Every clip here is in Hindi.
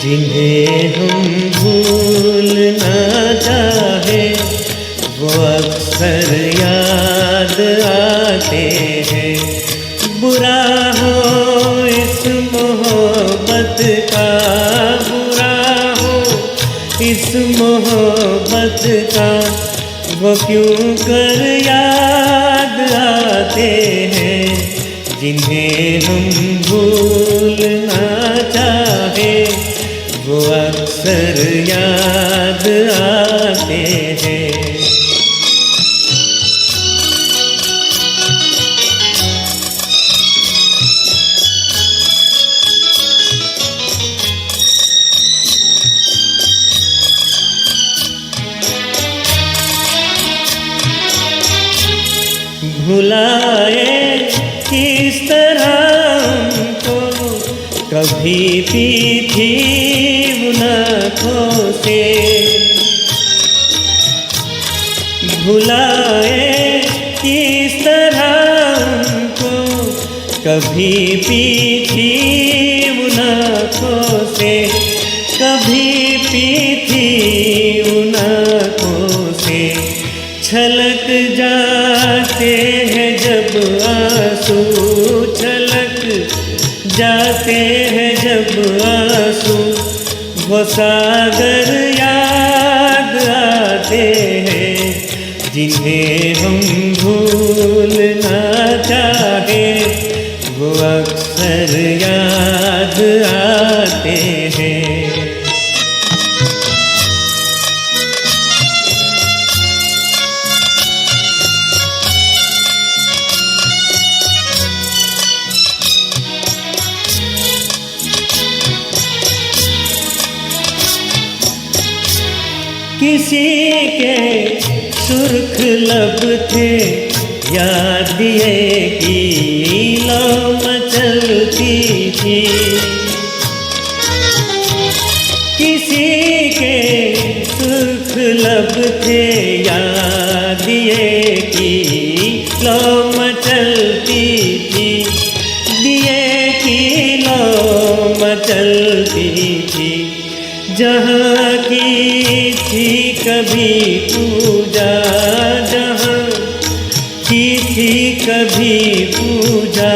जिन्हें हम भूलना चाहे वो अक्सर याद आते हैं। बुरा हो इस मोहब्बत का, बुरा हो इस मोहब्बत का, वो क्यों कर याद आते हैं। जिन्हें हम भूलना चाहे वो अक्सर याद आते हैं। भुलाए किस तरह हमको कभी भी थी उन आँखों से। भुलाए किस तरह हमको कभी भी थी उन आँखों से, कभी भी थी उन आँखों से। छलक जाते हैं जब आंसू, छलक जाते हैं जब आंसू, वो सागर याद आते हैं। जिन्हें हम भूलना चाहे वो अक्सर याद आते हैं। किसी के सुर्ख लब थे याद दिए की लौ मचलती थी। किसी के सुर्ख लब थे याद दिए की लौ मचलती थी, दिए की लौ मचलती थी। जहाँ की थी कभी पूजा, जहाँ की थी कभी पूजा,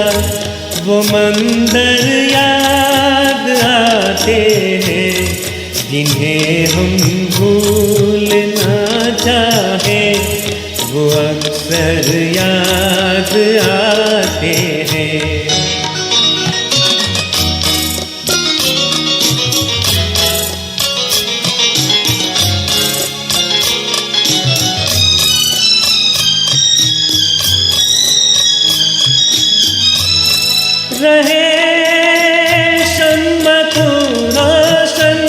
वो मंदिर याद आते हैं। जिन्हें हम भूलना चाहे वो अक्सर याद आते हैं। रहे शम्मत रोशन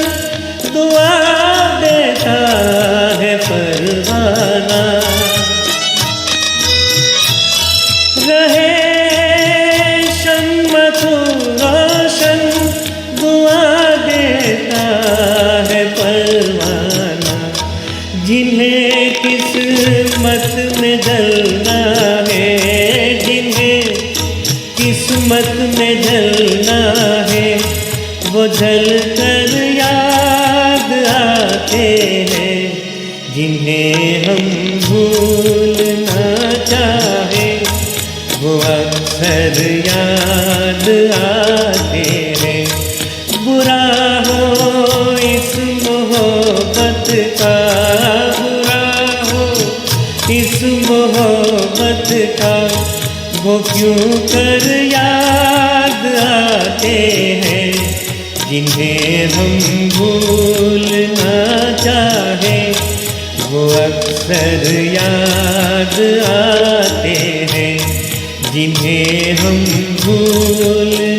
दुआ देता है परवाना। रहे शम्मत रोशन दुआ देता है परवाना। जिन्हें किस्मत में जलना है, जिन्हें किस्मत में जलना है, वो जल कर याद आते हैं। जिन्हें हम भूलना चाहे वो अक्सर याद आते हैं। बुरा हो इस मोहब्बत का, बुरा हो इस मोहब्बत का, वो क्यों कर याद आते हैं। जिन्हें हम भूलना चाहे वो अक्सर याद आते हैं। जिन्हें हम भूल